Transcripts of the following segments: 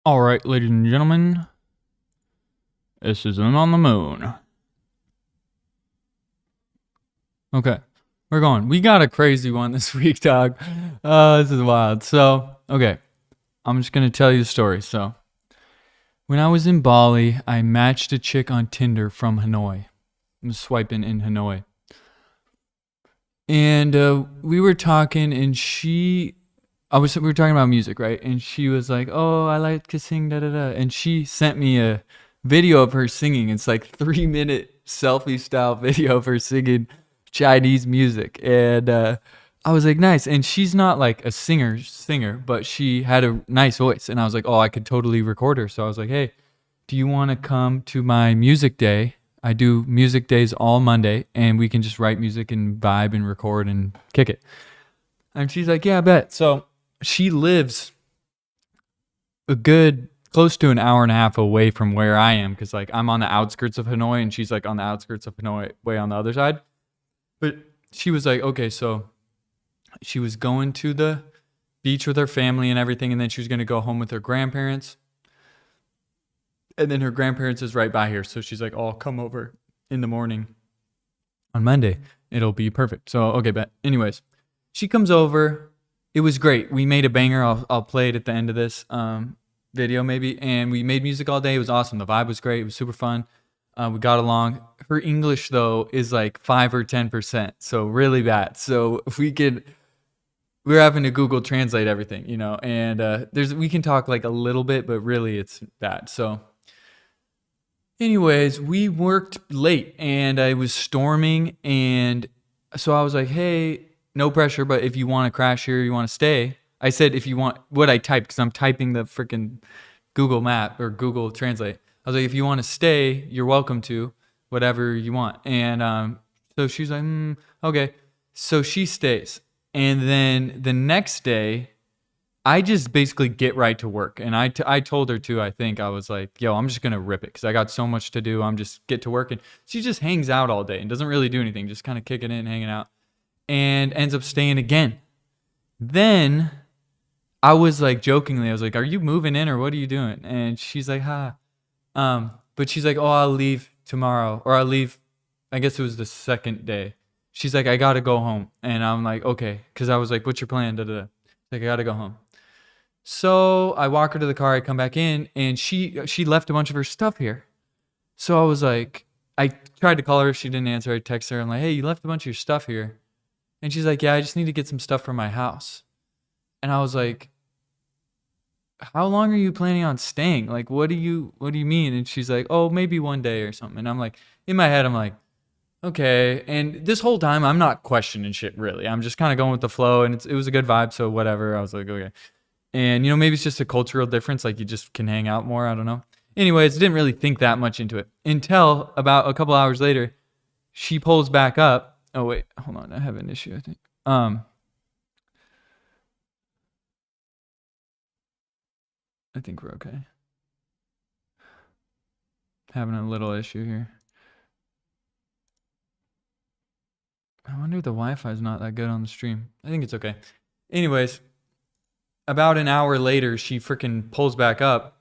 All right, ladies and gentlemen, this is them on the moon. Okay, we're going. We got a crazy one this week, dog. This is wild. So, okay, I'm just gonna tell you the story. So, when I was in Bali, I matched a chick on Tinder from Hanoi. I'm swiping in Hanoi, and we were talking, and we were talking about music, right? And she was like, "Oh, I like to sing, da da da," and she sent me a video of her singing. It's like 3 minute selfie style video of her singing Chinese music, and I was like, "Nice." And she's not like a singer, but she had a nice voice, and I was like, "Oh, I could totally record her." So I was like, "Hey, do you want to come to my music day? I do music days all Monday, and we can just write music and vibe and record and kick it." And she's like, "Yeah, I bet." So she lives a good close to an hour and a half away from where I am, because like I'm on the outskirts of Hanoi and she's like on the outskirts of Hanoi, way on the other side. But she was like, okay, so she was going to the beach with her family and everything, and then she was going to go home with her grandparents. And then her grandparents is right by here. So she's like, oh, I'll come over in the morning on Monday. It'll be perfect. So, okay, but anyways, she comes over. It was great. We made a banger. I'll play it at the end of this video maybe. And we made music all day. It was awesome. The vibe was great. It was super fun. We got along. Her English though is like 5 or 10%, so really bad. So if we're having to Google Translate everything, and we can talk like a little bit, but really it's bad. So anyways, we worked late and it was storming, and so I was like, hey, no pressure, but if you want to crash here, you want to stay. I said, if you want, what I typed, because I'm typing the freaking Google Map or Google Translate. I was like, if you want to stay, you're welcome to, whatever you want. And so she's like, okay. So she stays. And then the next day, I just basically get right to work. And I told her too, I think I was like, yo, I'm just going to rip it because I got so much to do. I'm just get to work. And she just hangs out all day and doesn't really do anything, just kind of kicking it and hanging out, and ends up staying again. Then I was like jokingly, I was like, are you moving in or what are you doing? And she's like, ha. But she's like, oh, I'll leave tomorrow, or I'll leave. I guess it was the second day. She's like, I got to go home. And I'm like, okay. Because I was like, what's your plan? Da, da, da. Like, I got to go home. So I walk her to the car. I come back in, and she left a bunch of her stuff here. So I was like, I tried to call her. She didn't answer. I text her. I'm like, hey, you left a bunch of your stuff here. And she's like, yeah, I just need to get some stuff from my house. And I was like, how long are you planning on staying? Like, what do you mean? And she's like, oh, maybe one day or something. And I'm like, in my head, I'm like, okay. And this whole time, I'm not questioning shit really. I'm just kind of going with the flow, and it was a good vibe. So whatever. I was like, okay. And maybe it's just a cultural difference. Like you just can hang out more. I don't know. Anyways, didn't really think that much into it until about a couple hours later, she pulls back up. Oh wait, hold on. I have an issue, I think. I think we're okay. Having a little issue here. I wonder if the Wi-Fi is not that good on the stream. I think it's okay. Anyways, about an hour later, she freaking pulls back up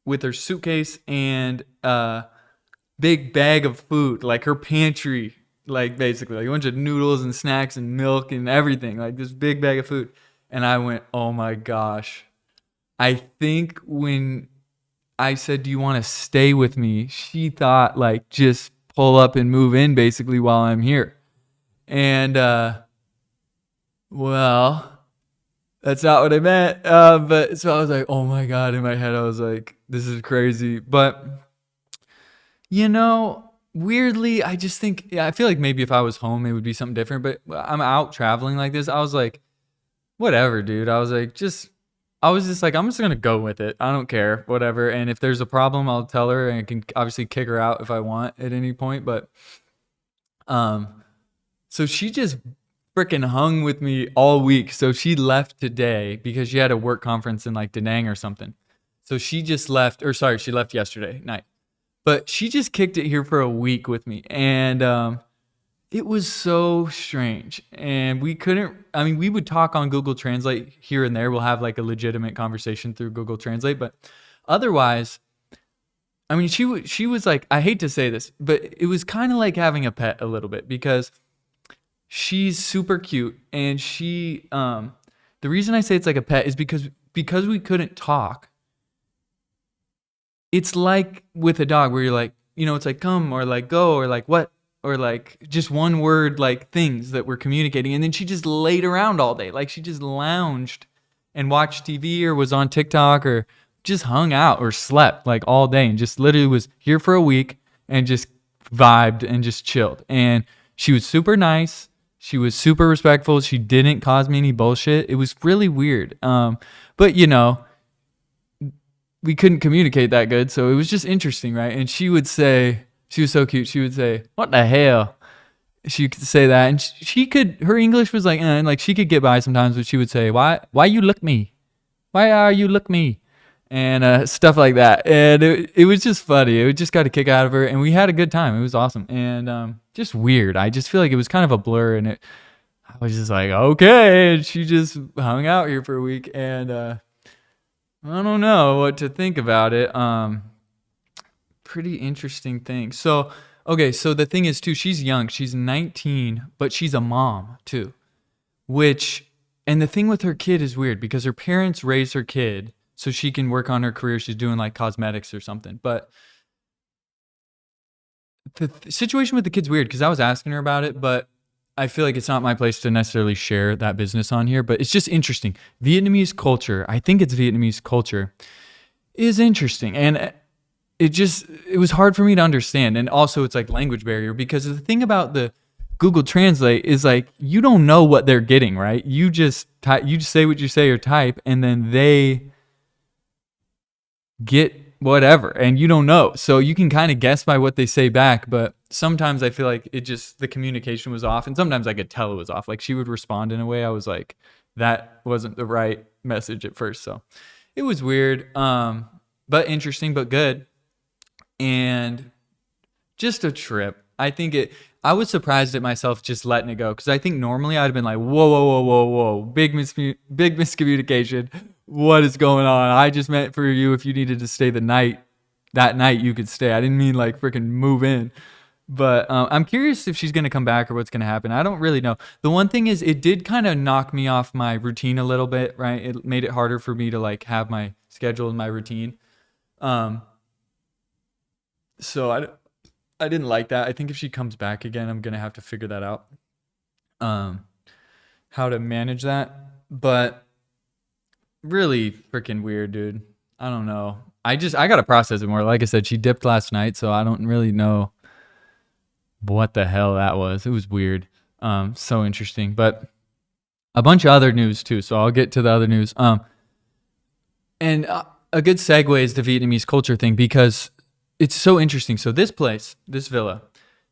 with her suitcase and a big bag of food, like her pantry, like basically like a bunch of noodles and snacks and milk and everything, like this big bag of food. And I went, oh my gosh. I think when I said, do you want to stay with me? She thought like just pull up and move in basically while I'm here. And well, that's not what I meant. But so I was like, oh my God, in my head, I was like, this is crazy. But weirdly, I just think, I feel like maybe if I was home, it would be something different. But I'm out traveling like this. I was like, whatever, dude. I was just like, I'm just going to go with it. I don't care, whatever. And if there's a problem, I'll tell her, and I can obviously kick her out if I want at any point. But, so she just freaking hung with me all week. So she left today because she had a work conference in like Da Nang or something. So she just left, she left yesterday night. But she just kicked it here for a week with me. And, it was so strange, and we would talk on Google Translate here and there. We'll have like a legitimate conversation through Google Translate, but Otherwise, I mean, she was like, I hate to say this, but it was kind of like having a pet a little bit, because she's super cute, and the reason I say it's like a pet is because we couldn't talk. It's like with a dog where you're like, it's like come, or like go, or like what, or like just one word, like things that we're communicating. And then she just laid around all day. Like she just lounged and watched TV or was on TikTok or just hung out or slept like all day, and just literally was here for a week and just vibed and just chilled. And she was super nice. She was super respectful. She didn't cause me any bullshit. It was really weird. But we couldn't communicate that good, so it was just interesting, right? And she would say, she was so cute, she would say, "What the hell?" She could say that, and her English was like, and like she could get by sometimes, but she would say, why you look me? Why are you look me? And stuff like that. And it was just funny. It just got a kick out of her, and we had a good time. It was awesome. And just weird. I just feel like it was kind of a blur, and I was just like, okay. And she just hung out here for a week, and I don't know what to think about it. Pretty interesting thing. So, okay, so the thing is too, she's young. She's 19, but she's a mom too. And the thing with her kid is weird because her parents raised her kid so she can work on her career. She's doing like cosmetics or something. But the situation with the kid's weird because I was asking her about it, but I feel like it's not my place to necessarily share that business on here, but it's just interesting. Vietnamese culture, I think it's Vietnamese culture, is interesting. And it was hard for me to understand. And also it's like language barrier, because the thing about the Google Translate is like, you don't know what they're getting, right? You just say what you say or type, and then they get whatever, and you don't know. So you can kind of guess by what they say back, but sometimes I feel like the communication was off, and sometimes I could tell it was off. Like she would respond in a way I was like, that wasn't the right message at first. So it was weird, but interesting, but good. And just a trip. I was surprised at myself just letting it go, because I think normally I'd have been like, whoa, big miscommunication. What is going on? I just meant for you, if you needed to stay that night, you could stay. I didn't mean like freaking move in. But I'm curious if she's going to come back or what's going to happen. I don't really know. The one thing is, it did kind of knock me off my routine a little bit, right? It made it harder for me to like have my schedule and my routine. So I didn't like that. I think if she comes back again, I'm going to have to figure that out. How to manage that. But really freaking weird, dude. I don't know. I got to process it more. Like I said, she dipped last night, so I don't really know what the hell that was. It was weird. So interesting. But a bunch of other news too, so I'll get to the other news. And a good segue is the Vietnamese culture thing, because it's so interesting. So this villa,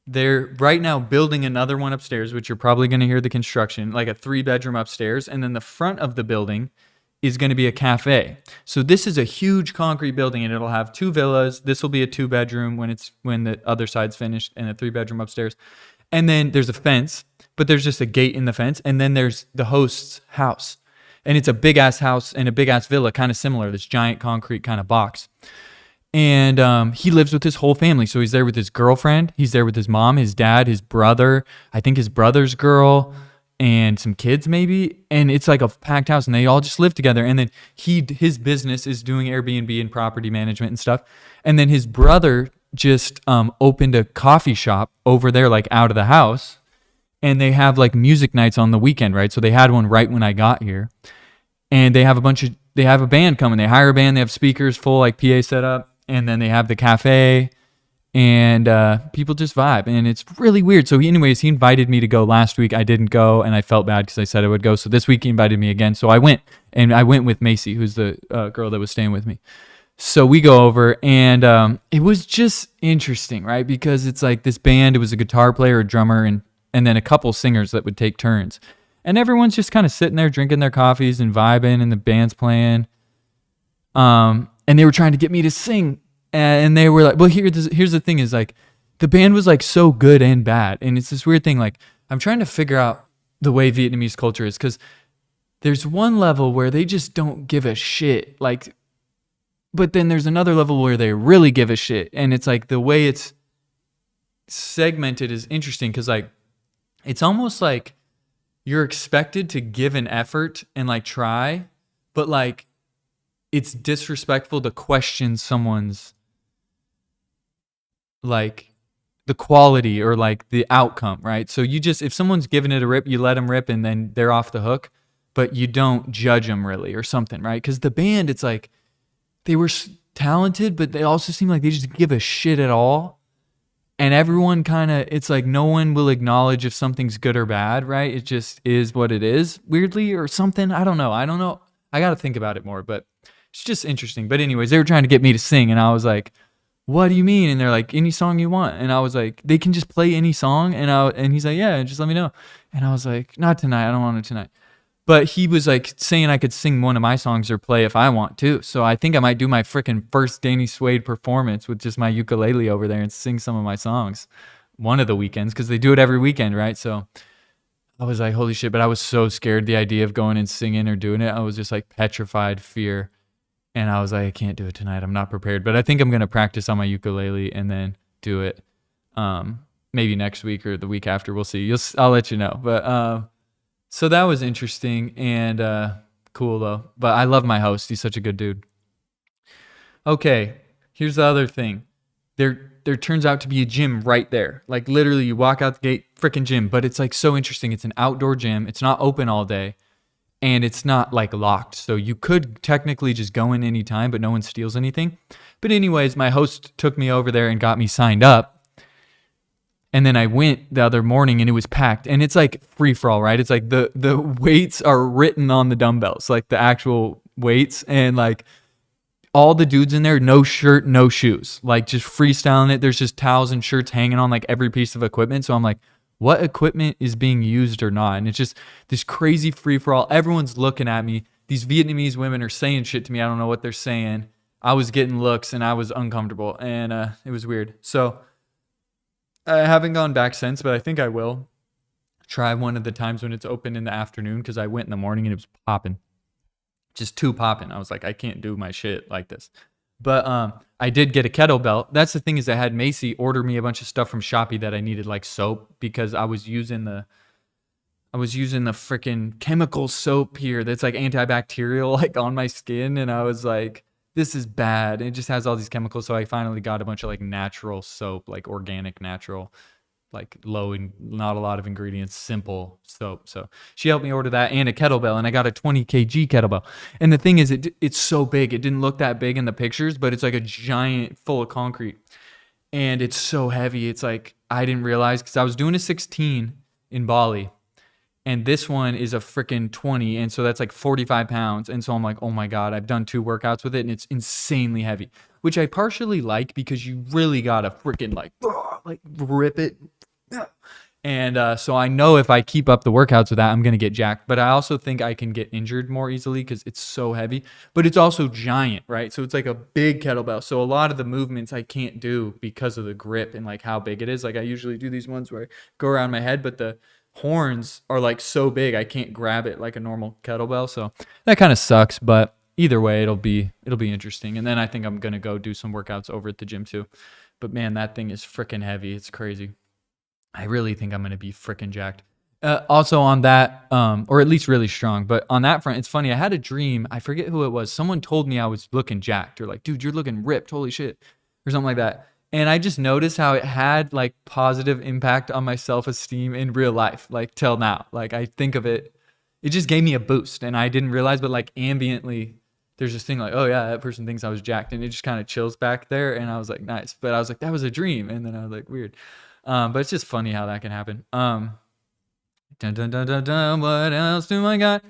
they're right now building another one upstairs, which you're probably going to hear the construction, like a 3-bedroom upstairs. And then the front of the building is going to be a cafe. So this is a huge concrete building, and it'll have 2 villas. This will be a 2-bedroom when the other side's finished, and a 3-bedroom upstairs. And then there's a fence, but there's just a gate in the fence. And then there's the host's house. And it's a big ass house and a big ass villa, kind of similar, this giant concrete kind of box. And he lives with his whole family. So he's there with his girlfriend. He's there with his mom, his dad, his brother, I think his brother's girl, and some kids maybe. And it's like a packed house, and they all just live together. And then his business is doing Airbnb and property management and stuff. And then his brother just opened a coffee shop over there, like out of the house. And they have like music nights on the weekend, right? So they had one right when I got here. And they have a band coming. They hire a band. They have speakers, full like PA setup. And then they have the cafe, and people just vibe, and it's really weird. So he invited me to go last week. I didn't go, and I felt bad because I said I would go. So this week he invited me again. So I went, and I went with Macy, who's the girl that was staying with me. So we go over, and it was just interesting, right? Because it's like this band, it was a guitar player, a drummer, and then a couple singers that would take turns. And everyone's just kind of sitting there drinking their coffees and vibing, and the band's playing. And they were trying to get me to sing. And they were like, well, here's the thing is like, the band was like so good and bad. And it's this weird thing. Like, I'm trying to figure out the way Vietnamese culture is, because there's one level where they just don't give a shit. Like but then there's another level where they really give a shit. And it's like the way it's segmented is interesting because like it's almost like you're expected to give an effort and like try, but like it's disrespectful to question someone's like the quality or like the outcome, right? So you just, if someone's giving it a rip, you let them rip and then they're off the hook, but you don't judge them really or something, right? Because the band, it's like they were talented, but they also seem like they just give a shit at all. And everyone kind of, it's like no one will acknowledge if something's good or bad, right? It just is what it is, weirdly, or something. I don't know. I got to think about it more, but it's just interesting. But anyways, they were trying to get me to sing, and I was like, what do you mean? And they're like, any song you want. And I was like, they can just play any song? And he's like, yeah, just let me know. And I was like, not tonight. I don't want it tonight. But he was like saying I could sing one of my songs or play if I want to. So I think I might do my freaking first Danny Suede performance with just my ukulele over there and sing some of my songs one of the weekends because they do it every weekend, right? So I was like, holy shit. But I was so scared the idea of going and singing or doing it. I was just like petrified fear. And I was like, I can't do it tonight. I'm not prepared. But I think I'm going to practice on my ukulele and then do it maybe next week or the week after. We'll see. I'll let you know. But so that was interesting and cool, though. But I love my host. He's such a good dude. Okay, here's the other thing. There turns out to be a gym right there. Like, literally, you walk out the gate, freaking gym. But it's, like, so interesting. It's an outdoor gym. It's not open all day. And it's not like locked. So you could technically just go in anytime, but no one steals anything. But anyways, my host took me over there and got me signed up. And then I went the other morning and it was packed. And it's like free for all, right? It's like the weights are written on the dumbbells, like the actual weights. And like all the dudes in there, no shirt, no shoes, like just freestyling it. There's just towels and shirts hanging on like every piece of equipment. So I'm like, what equipment is being used or not? And it's just this crazy free-for-all. Everyone's looking at me. These Vietnamese women are saying shit to me. I don't know what they're saying. I was getting looks and I was uncomfortable. And it was weird. So I haven't gone back since, but I think I will try one of the times when it's open in the afternoon because I went in the morning and it was popping. Just too popping. I was like, I can't do my shit like this. But I did get a kettlebell. That's the thing is I had Macy order me a bunch of stuff from Shopee that I needed, like soap, because I was using the freaking chemical soap here that's like antibacterial, like on my skin, and I was like, this is bad. It just has all these chemicals. So I finally got a bunch of like natural soap, like organic, natural, like low and not a lot of ingredients, simple soap. So she helped me order that and a kettlebell, and I got a 20 kg kettlebell. And the thing is, it's so big. It didn't look that big in the pictures, but it's like a giant full of concrete, and it's so heavy. It's like I didn't realize because I was doing a 16 in Bali, and this one is a freaking 20, and so that's like 45 pounds. And so I'm like, oh my god, I've done 2 workouts with it, and it's insanely heavy, which I partially like because you really gotta freaking like rip it. And so I know if I keep up the workouts with that, I'm going to get jacked. But I also think I can get injured more easily because it's so heavy. But it's also giant, right? So it's like a big kettlebell. So a lot of the movements I can't do because of the grip and like how big it is. Like I usually do these ones where I go around my head, but the horns are like so big I can't grab it like a normal kettlebell. So that kind of sucks. But either way, it'll be interesting. And then I think I'm going to go do some workouts over at the gym too. But man, that thing is freaking heavy. It's crazy. I really think I'm going to be freaking jacked. Also on that, or at least really strong. But on that front, it's funny. I had a dream. I forget who it was. Someone told me I was looking jacked or like, dude, you're looking ripped. Holy shit. Or something like that. And I just noticed how it had like positive impact on my self-esteem in real life, like till now. Like I think of it, it just gave me a boost and I didn't realize, but like ambiently, there's this thing like, oh yeah, that person thinks I was jacked. And it just kind of chills back there. And I was like, nice. But I was like, that was a dream. And then I was like, weird. But it's just funny how that can happen. Dun, dun, dun, dun, dun, what else do I got?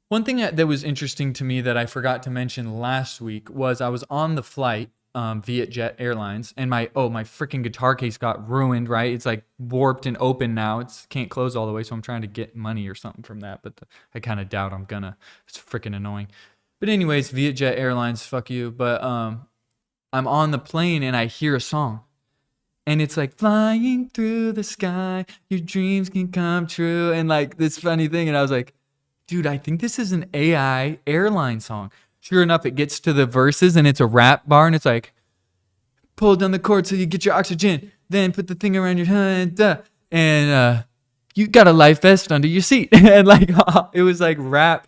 One thing that was interesting to me that I forgot to mention last week was I was on the flight, Vietjet Airlines, and my freaking guitar case got ruined, right? It's like warped and open now. It's can't close all the way, so I'm trying to get money or something from that, but I kind of doubt I'm gonna. It's freaking annoying. But anyways, Vietjet Airlines, fuck you. But I'm on the plane and I hear a song. And it's like flying through the sky, your dreams can come true. And like this funny thing. And I was like, dude, I think this is an AI airline song. sure enough, it gets to the verses and it's a rap bar and it's like, pull down the cord so you get your oxygen, then put the thing around your hand, and you got a life vest under your seat. And like, it was like rap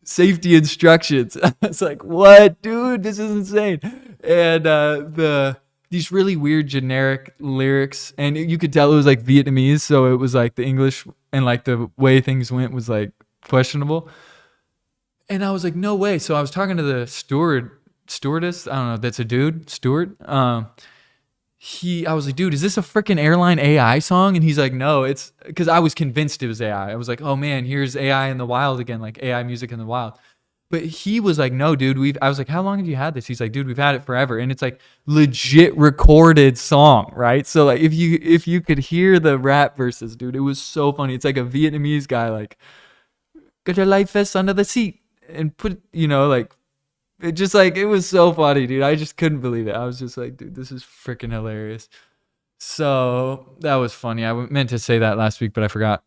safety instructions. It's like, what, dude? This is insane. And these really weird generic lyrics, and you could tell it was like Vietnamese, so it was like the English and like the way things went was like questionable. And I was like, no way. So I was talking to the stewardess, I don't know, that's a dude, steward. I was like, dude, is this a freaking airline AI song? And he's like, no, it's because I was convinced it was AI. I was like, oh man, here's AI in the wild again, like AI music in the wild. But he was like, no, dude, I was like, how long have you had this? He's like, dude, we've had it forever. And it's like legit recorded song, right? So like if you could hear the rap verses, dude, it was so funny. It's like a Vietnamese guy, like, got your life vest under the seat and put, like, it just like, it was so funny, dude. I just couldn't believe it. I was just like, dude, this is freaking hilarious. So that was funny. I meant to say that last week, but I forgot.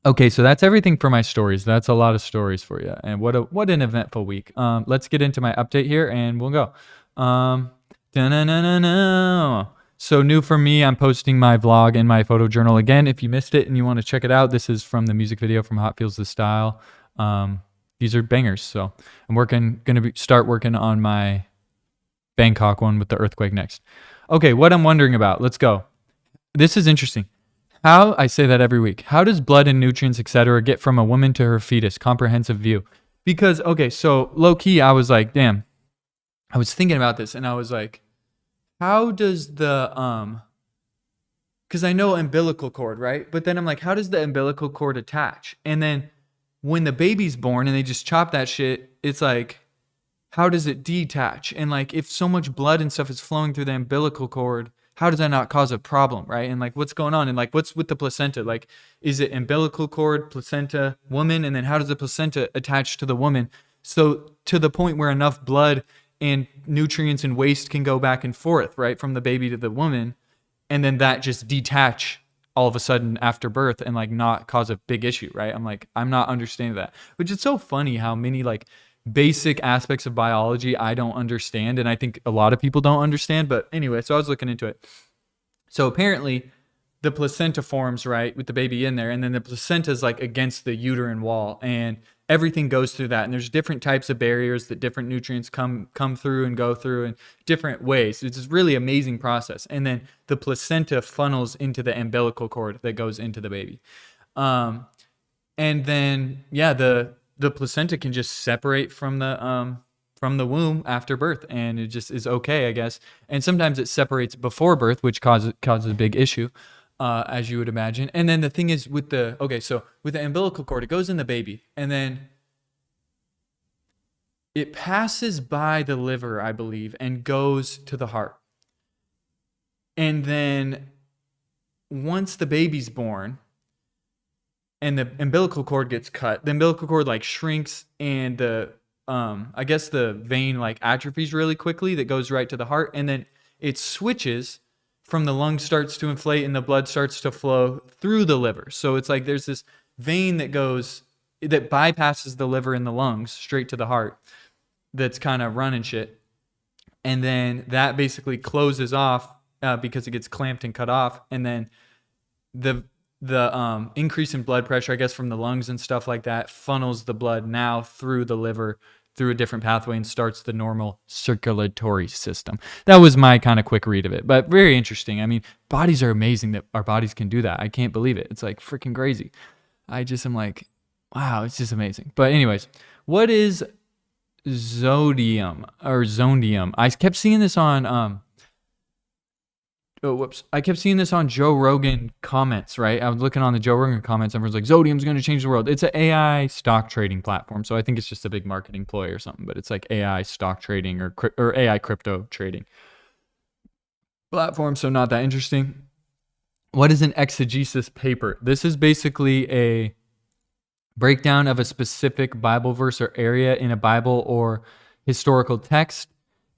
Okay, so that's everything for my stories. That's a lot of stories for you. And what an eventful week. Let's get into my update here and we'll go. So new for me, I'm posting my vlog in my photo journal again. If you missed it and you want to check it out, this is from the music video from Hot Feels the Style. These are bangers. So I'm gonna start working on my Bangkok one with the earthquake next. Okay, what I'm wondering about. Let's go. This is interesting. I say that every week. How does blood and nutrients, etc., get from a woman to her fetus? Comprehensive view. Because, okay, so low key, I was like, damn. I was thinking about this and I was like, how does the, because I know umbilical cord, right? But then I'm like, how does the umbilical cord attach? And then when the baby's born and they just chop that shit, it's like, how does it detach? And like, if so much blood and stuff is flowing through the umbilical cord, how does that not cause a problem, right? And like, what's going on? And like, what's with the placenta? Like, is it umbilical cord, placenta, woman? And then how does the placenta attach to the woman? So to the point where enough blood and nutrients and waste can go back and forth, right? From the baby to the woman. And then that just detach all of a sudden after birth and like not cause a big issue, right? I'm like, I'm not understanding that. Which is so funny how many like basic aspects of biology I don't understand, and I think a lot of people don't understand. But anyway, so I was looking into it. So apparently the placenta forms, right, with the baby in there, and then the placenta is like against the uterine wall, and everything goes through that. And there's different types of barriers that different nutrients come through and go through in different ways. It's this really amazing process. And then the placenta funnels into the umbilical cord that goes into the baby. And then, yeah, the placenta can just separate from the womb after birth, and it just is okay, I guess. And sometimes it separates before birth, which causes a big issue, as you would imagine. And then the thing is with the umbilical cord, it goes in the baby, and then it passes by the liver, I believe, and goes to the heart. And then once the baby's born, and the umbilical cord gets cut, the umbilical cord like shrinks, and I guess the vein like atrophies really quickly that goes right to the heart, and then it switches from the lung starts to inflate and the blood starts to flow through the liver. So it's like there's this vein that bypasses the liver and the lungs straight to the heart that's kind of running shit. And then that basically closes off because it gets clamped and cut off, and then the increase in blood pressure, I guess, from the lungs and stuff like that funnels the blood now through the liver through a different pathway and starts the normal circulatory system. That was my kind of quick read of it, but very interesting. I mean, bodies are amazing that our bodies can do that. I can't believe it. It's like freaking crazy. I just am like, wow, it's just amazing. But anyways, what is zodium or zondium? I kept seeing this on I kept seeing this on Joe Rogan comments, right? I was looking on the Joe Rogan comments. Everyone's like, Zodium's going to change the world. It's an AI stock trading platform. So I think it's just a big marketing ploy or something, but it's like AI stock trading or AI crypto trading platform. So not that interesting. What is an exegesis paper? This is basically a breakdown of a specific Bible verse or area in a Bible or historical text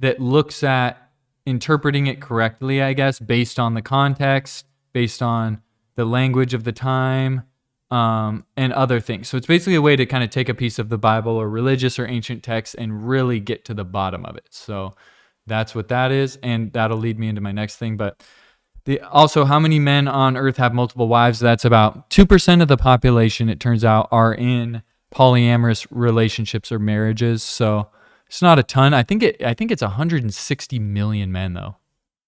that looks at interpreting it correctly, I guess, based on the context, based on the language of the time, and other things. So it's basically a way to kind of take a piece of the Bible or religious or ancient text and really get to the bottom of it. So that's what that is, and that'll lead me into my next thing. But also, how many men on earth have multiple wives? That's about 2% of the population, it turns out, are in polyamorous relationships or marriages. So it's not a ton. I think it's 160 million men, though,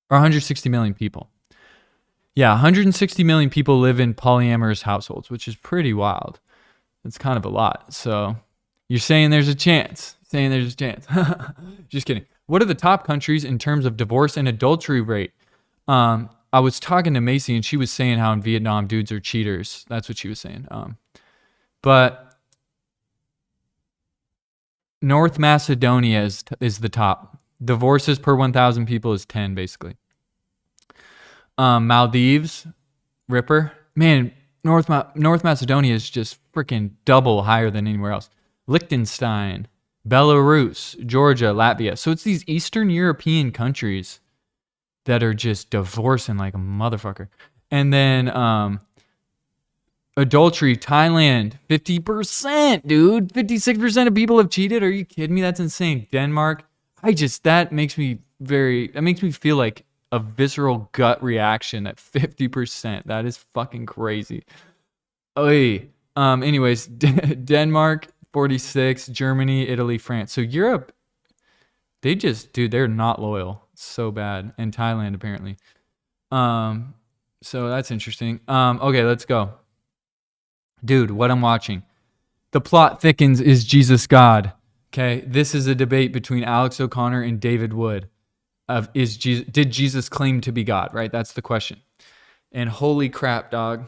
or 160 million people. Yeah, 160 million people live in polyamorous households, which is pretty wild. It's kind of a lot. So you're saying there's a chance. Just kidding. What are the top countries in terms of divorce and adultery rate? I was talking to Macy, and she was saying how in Vietnam dudes are cheaters. That's what she was saying. But North Macedonia is the top. Divorces per 1,000 people is 10, basically. Maldives, Ripper. Man, North Macedonia is just freaking double higher than anywhere else. Liechtenstein, Belarus, Georgia, Latvia. So it's these Eastern European countries that are just divorcing like a motherfucker. And then adultery, Thailand, 50%, dude. 56% of people have cheated. Are you kidding me? That's insane. Denmark. That makes me feel like a visceral gut reaction at 50%. That is fucking crazy. Anyways, Denmark, 46, Germany, Italy, France. So Europe, they're not loyal. So bad. And Thailand, apparently. So that's interesting. Okay, let's go. Dude, what I'm watching. The plot thickens. Is Jesus God? Okay, this is a debate between Alex O'Connor and David Wood. Did Jesus claim to be God, right? That's the question. And holy crap, dog.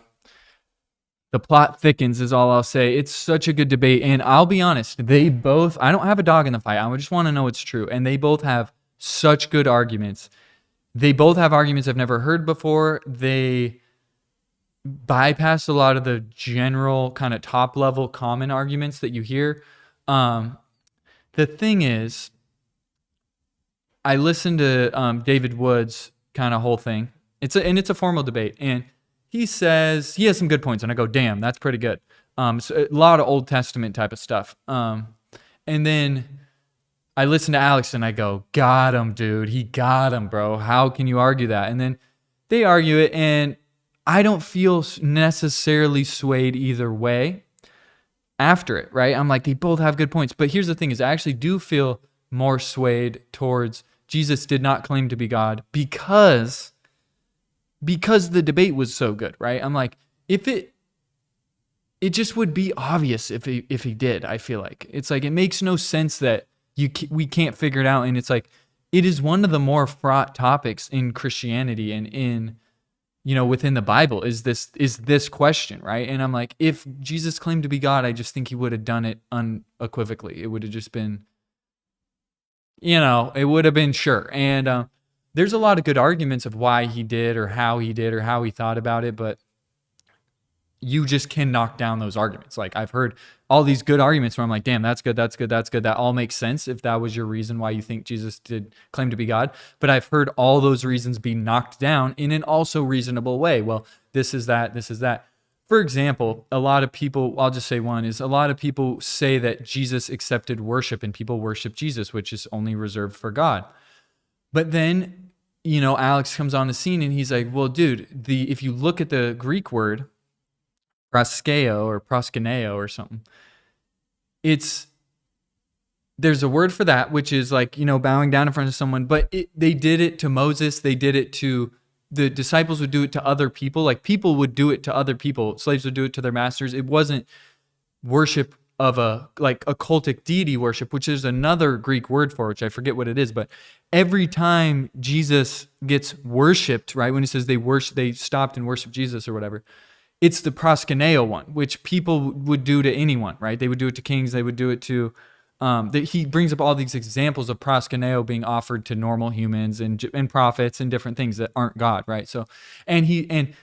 The plot thickens is all I'll say. It's such a good debate. And I'll be honest, I don't have a dog in the fight. I just want to know it's true. And they both have such good arguments. They both have arguments I've never heard before. They bypass a lot of the general kind of top level common arguments that you hear. The thing is, I listened to David Wood's kind of whole thing. It's a formal debate, and he says he has some good points, and I go, damn, that's pretty good. So a lot of Old Testament type of stuff. And then I listen to Alex, and I go, got him, dude. He got him, bro. How can you argue that? And then they argue it, and I don't feel necessarily swayed either way after it, right? I'm like, they both have good points. But here's the thing is I actually do feel more swayed towards Jesus did not claim to be God because the debate was so good, right? I'm like, if it just would be obvious if he did. I feel like it's like it makes no sense that we can't figure it out, and it's like it is one of the more fraught topics in Christianity and in within the Bible is this question, right? And I'm like, if Jesus claimed to be God, I just think he would have done it unequivocally. It would have just been, it would have been sure. And there's a lot of good arguments of why he did or how he thought about it, but you just can knock down those arguments. Like I've heard all these good arguments where I'm like, damn, that's good. That all makes sense if that was your reason why you think Jesus did claim to be God. But I've heard all those reasons be knocked down in an also reasonable way. Well, this is that. For example, a lot of people, I'll just say one, is a lot of people say that Jesus accepted worship and people worship Jesus, which is only reserved for God. But then, Alex comes on the scene and he's like, well, dude, if you look at the Greek word, proskeo or proskuneo or something, there's a word for that, which is like, bowing down in front of someone, but they did it to Moses. They did it to the disciples would do it to other people. Like people would do it to other people. Slaves would do it to their masters. It wasn't worship of a cultic deity worship, which is another Greek word for it, which I forget what it is. But every time Jesus gets worshipped, right, when he says they stopped and worshiped Jesus or whatever, it's the proskuneo one, which people would do to anyone, right? They would do it to kings. They would do it to he brings up all these examples of proskuneo being offered to normal humans and prophets and different things that aren't God, right? So, and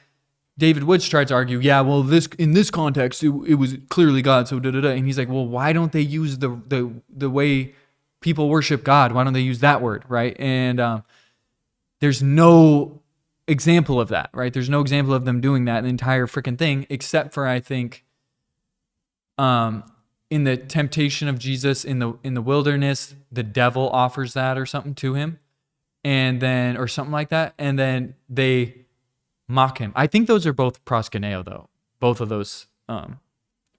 David Woods tries to argue, yeah, well, in this context, it was clearly God, so da-da-da. And he's like, well, why don't they use the way people worship God? Why don't they use that word, right? And there's no example of that, right? There's no example of them doing that in the entire freaking thing, except for, I think, in the temptation of Jesus in the wilderness, the devil offers that or something to him, and then, or something like that, and then they mock him. I think those are both proskuneo, though. Both of those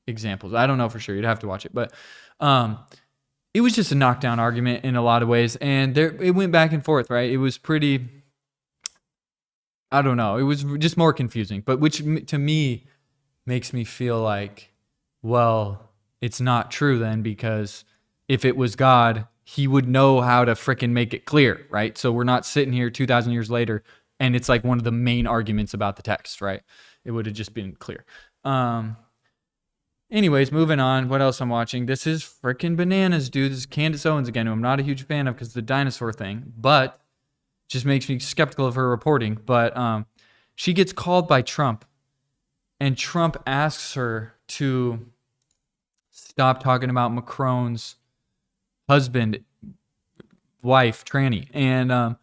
examples. I don't know for sure. You'd have to watch it, but it was just a knockdown argument in a lot of ways, and it went back and forth, right? It was pretty, I don't know. It was just more confusing, but which to me makes me feel like, well, it's not true then, because if it was God, he would know how to frickin' make it clear, right? So we're not sitting here 2,000 years later and it's like one of the main arguments about the text, right? It would have just been clear. Anyways, moving on. What else I'm watching? This is frickin' bananas, dude. This is Candace Owens again, who I'm not a huge fan of because of the dinosaur thing, but just makes me skeptical of her reporting. But she gets called by Trump, and Trump asks her to stop talking about Macron's husband, wife, tranny. And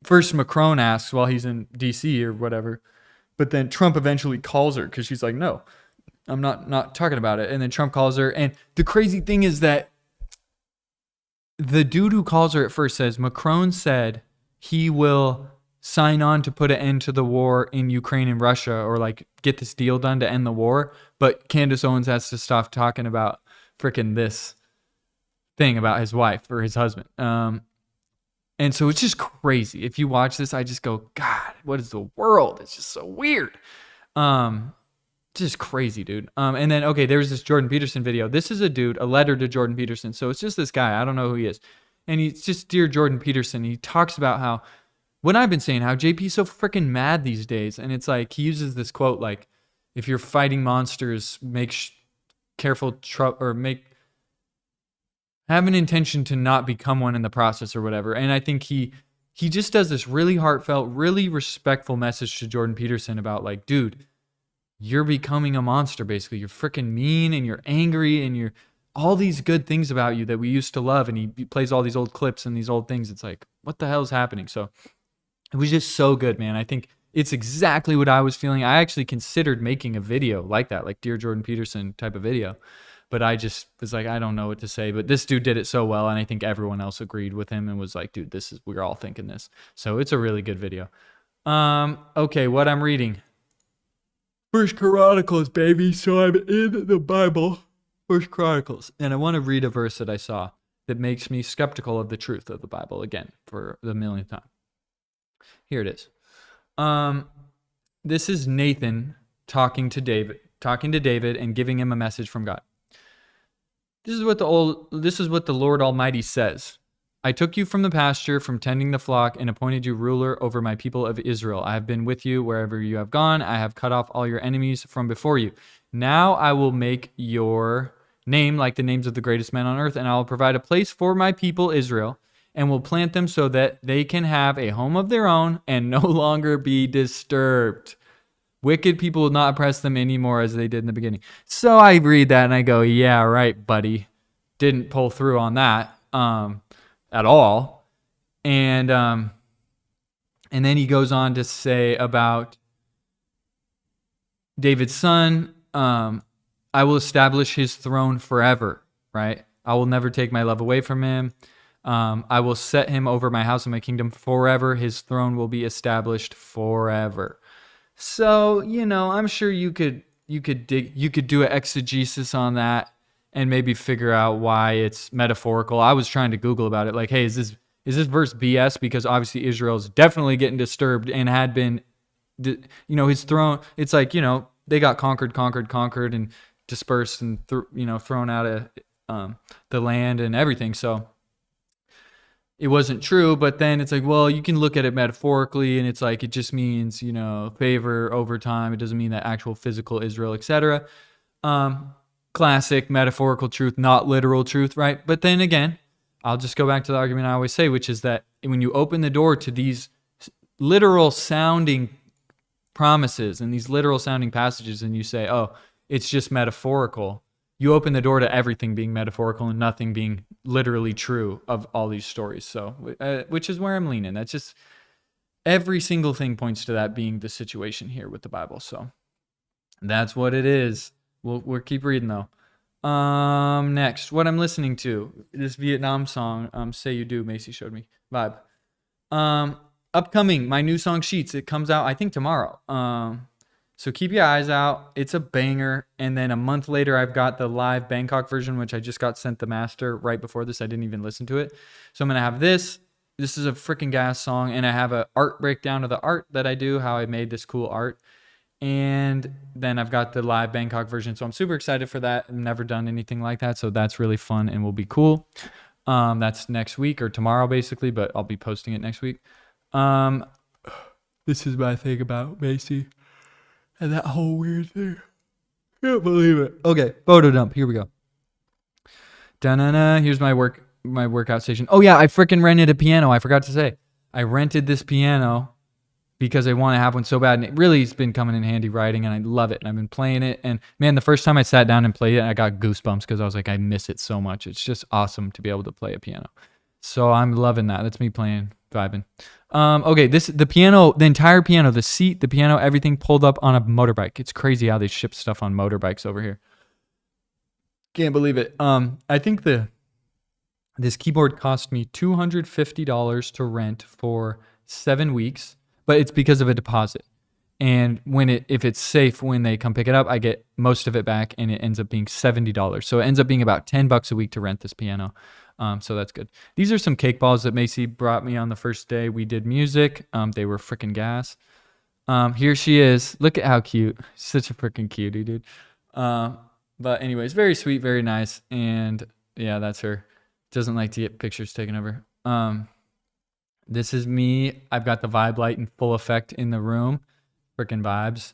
first Macron asks while he's in D.C. or whatever, but then Trump eventually calls her because she's like, no, I'm not talking about it. And then Trump calls her. And the crazy thing is that the dude who calls her at first says, Macron said he will sign on to put an end to the war in Ukraine and Russia, or like get this deal done to end the war. But Candace Owens has to stop talking about freaking this thing about his wife or his husband. And so it's just crazy. If you watch this, I just go, God, what is the world? It's just so weird. Just crazy, dude. And then, okay, there's this Jordan Peterson video. This is a dude, a letter to Jordan Peterson. So it's just this guy. I don't know who he is. And he's just, Dear Jordan Peterson. He talks about how, what I've been saying, how JP's so freaking mad these days. And it's like, he uses this quote, like, if you're fighting monsters, make careful or have an intention to not become one in the process or whatever. And I think he just does this really heartfelt, really respectful message to Jordan Peterson about like, dude, you're becoming a monster, basically. You're freaking mean and you're angry and you're all these good things about you that we used to love. And he plays all these old clips and these old things. It's like, what the hell is happening? So it was just so good, man. I think it's exactly what I was feeling. I actually considered making a video like that, like Dear Jordan Peterson type of video. But I just was like, I don't know what to say. But this dude did it so well, and I think everyone else agreed with him and was like, dude, we're all thinking this. So it's a really good video. Okay, what I'm reading. First Chronicles, baby. So I'm in the Bible. First Chronicles. And I want to read a verse that I saw that makes me skeptical of the truth of the Bible again for the millionth time. Here it is. This is Nathan talking to David and giving him a message from God. This is what the Lord Almighty says. I took you from the pasture, from tending the flock, and appointed you ruler over my people of Israel. I have been with you wherever you have gone. I have cut off all your enemies from before you. Now I will make your name like the names of the greatest men on earth, and I will provide a place for my people Israel, and will plant them so that they can have a home of their own and no longer be disturbed. Wicked people will not oppress them anymore as they did in the beginning. So I read that and I go, yeah, right, buddy. Didn't pull through on that at all. And then he goes on to say about David's son, I will establish his throne forever, right? I will never take my love away from him. I will set him over my house and my kingdom forever. His throne will be established forever. So, I'm sure you could do an exegesis on that and maybe figure out why it's metaphorical. I was trying to Google about it. Like, hey, is this verse BS? Because obviously Israel's definitely getting disturbed and had been, his throne. It's like, they got conquered and dispersed and thrown out of the land and everything. So it wasn't true, but then it's like, well, you can look at it metaphorically, and it's like, it just means, favor over time. It doesn't mean that actual physical Israel, etc. Classic metaphorical truth, not literal truth, right? But then again, I'll just go back to the argument I always say, which is that when you open the door to these literal sounding promises and these literal sounding passages, and you say, oh, it's just metaphorical, you open the door to everything being metaphorical and nothing being literally true of all these stories. So, which is where I'm leaning. That's just, every single thing points to that being the situation here with the Bible. So that's what it is. We'll keep reading though. Next, what I'm listening to, this Vietnam song, Say You Do, Macy showed me, vibe. Upcoming, my new song Sheets, it comes out I think tomorrow. So keep your eyes out. It's a banger. And then a month later, I've got the live Bangkok version, which I just got sent the master right before this. I didn't even listen to it. So I'm going to have this. This is a freaking gas song. And I have an art breakdown of the art that I do, how I made this cool art. And then I've got the live Bangkok version. So I'm super excited for that. I've never done anything like that. So that's really fun and will be cool. That's next week or tomorrow, basically, but I'll be posting it next week. This is what I think about Macy. And that whole weird thing. Can't believe it. Okay, photo dump. Here we go. Da-na-na. Here's my workout station. Oh yeah, I freaking rented a piano. I forgot to say. I rented this piano because I want to have one so bad. And it really has been coming in handy writing, and I love it. And I've been playing it. And man, the first time I sat down and played it, I got goosebumps because I was like, I miss it so much. It's just awesome to be able to play a piano. So I'm loving that. That's me playing, vibing. Okay, the piano, the entire piano, the seat, the piano, everything pulled up on a motorbike. It's crazy how they ship stuff on motorbikes over here. Can't believe it. I think this keyboard cost me $250 to rent for 7 weeks, but it's because of a deposit. And if it's safe when they come pick it up, I get most of it back, and it ends up being $70. So it ends up being about $10 a week to rent this piano. So that's good. These are some cake balls that Macy brought me on the first day we did music. They were freaking gas. Here she is. Look at how cute. Such a freaking cutie, dude. But anyways, very sweet, very nice. And yeah, that's her. Doesn't like to get pictures taken of her. This is me. I've got the vibe light in full effect in the room. Freaking vibes.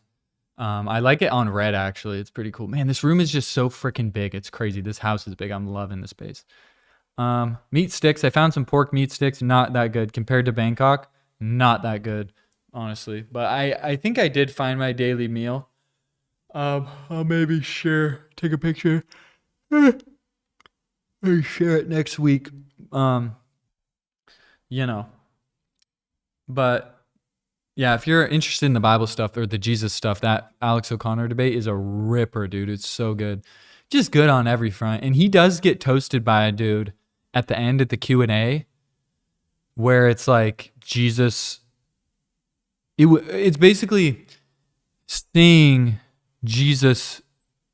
I like it on red, actually. It's pretty cool. Man, this room is just so freaking big. It's crazy. This house is big. I'm loving the space. Meat sticks. I found some pork meat sticks. Not that good compared to Bangkok. Not that good, honestly. But I think I did find my daily meal. I'll maybe take a picture, maybe share it next week. But yeah, if you're interested in the Bible stuff or the Jesus stuff, that Alex O'Connor debate is a ripper, dude. It's so good. Just good on every front. And he does get toasted by a dude at the end at the Q&A where it's like Jesus, it's basically saying Jesus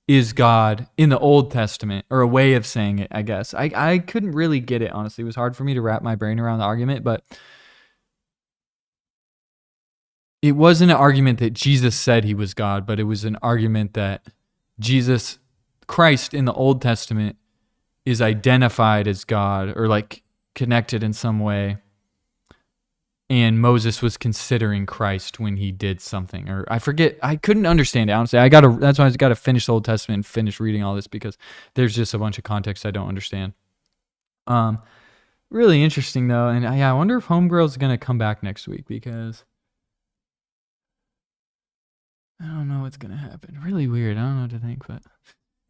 is God in the Old Testament, or a way of saying it, I guess. I couldn't really get it, honestly. It was hard for me to wrap my brain around the argument, but it wasn't an argument that Jesus said he was God, but it was an argument that Christ in the Old Testament is identified as God, or like connected in some way. And Moses was considering Christ when he did something, or I forget. I couldn't understand it, honestly. That's why I got to finish the Old Testament and finish reading all this, because there's just a bunch of context I don't understand. Really interesting though. And I wonder if Homegirl's going to come back next week, because I don't know what's going to happen. Really weird. I don't know what to think, but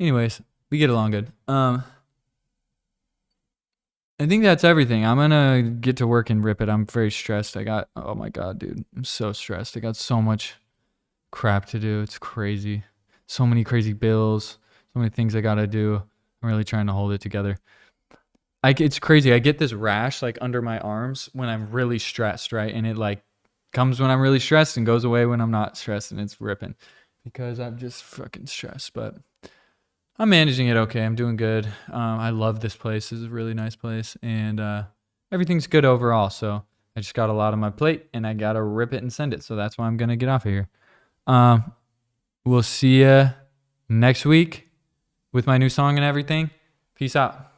anyways, we get along good. I think that's everything. I'm going to get to work and rip it. I'm very stressed. Oh my God, dude. I'm so stressed. I got so much crap to do. It's crazy. So many crazy bills. So many things I got to do. I'm really trying to hold it together. It's crazy. I get this rash like under my arms when I'm really stressed, right? And it like comes when I'm really stressed and goes away when I'm not stressed, and it's ripping because I'm just fucking stressed. But I'm managing it okay. I'm doing good. I love this place. This is a really nice place, and everything's good overall. So I just got a lot on my plate, and I got to rip it and send it. So that's why I'm going to get off of here. We'll see you next week with my new song and everything. Peace out.